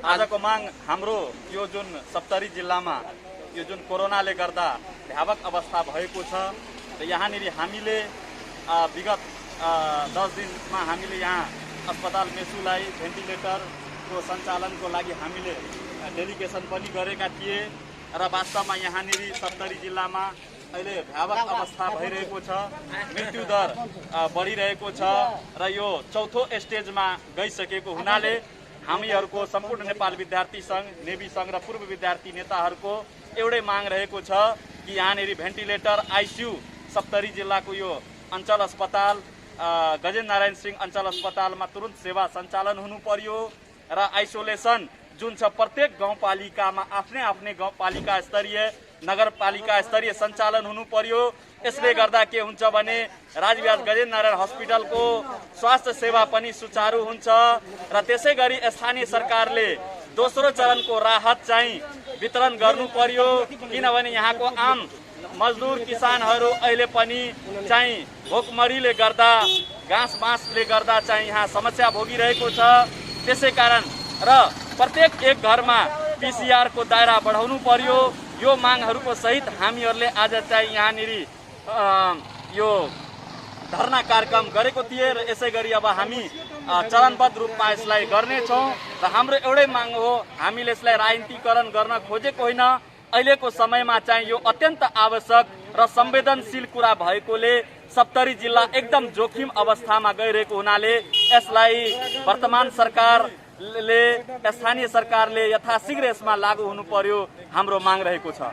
आजको माग हाम्रो यो जुन सप्तरी जिल्लामा यो जुन कोरोनाले गर्दा भयावक अवस्था भएको छ र यहाँनिर हामीले विगत 10 दिनमा हामीले यहाँ अस्पताल मेसुलाई भेन्टिलेटरको सञ्चालनको लागि हामीले डेलिगेसन पनि गरेका थिए र वास्तवमा यहाँनिर सप्तरी जिल्लामा अहिले भयावक अवस्था भइरहेको छ, मृत्यु दर बढिरहेको छ र यो चौथो स्टेजमा गइसकेको हुनाले हामीहरूको सम्पूर्ण नेपाल विद्यार्थी सङ्घ, नेवी सङ्घ र पूर्व विद्यार्थी नेताहरूको एउटै माग रहेको छ कि यहाँनिर भेन्टिलेटर आइसियू सप्तरी जिल्लाको यो अञ्चल अस्पताल गजेन्द्र नारायण सिंह अञ्चल अस्पतालमा तुरुन्त सेवा सञ्चालन हुनु पर्यो र आइसोलेसन जुन छ प्रत्येक गाउँपालिकामा आफ्नै गाउँपालिका स्तरीय नगरपालिका स्तरीय सञ्चालन हुनु पर्यो। यसले गर्दा के हुन्छ भने राजविहार गजेन्द्र नारायण हस्पिटलको स्वास्थ्य सेवा पनि सुचारू हुन्छ र त्यसै गरी स्थानीय सरकारले दोस्रो चरणको राहत चाहिँ वितरण गर्नु पर्यो, किनभने यहाँको आम मजदुर किसानहरू अहिले पनि चाहिँ भोकमरीले गर्दा घाँस बाँसले गर्दा चाहिँ यहाँ समस्या भोगिरहेको छ। त्यसै कारण र प्रत्येक एक घरमा पीसीआर को दायरा बढाउनु पर्यो। यो मागहरूको सहित हामीहरूले आज चाहिँ यहाँनिर यो धरना कार्यक्रम गरेको थिए र यसै गरी अब हामी चरणबद्ध रूपमा यसलाई गर्नेछौँ र हाम्रो एउटै माग हो, हामीले यसलाई राजनीतिकरण गर्न खोजेको होइन। अहिलेको समयमा चाहिँ यो अत्यन्त आवश्यक र संवेदनशील कुरा भएकोले सप्तरी जिल्ला एकदम जोखिम अवस्थामा गइरहेको हुनाले यसलाई वर्तमान सरकारले स्थानीय सरकारले यथाशीघ्र यसमा लागू हुनु पर्यो, हाम्रो माग रहेको छ।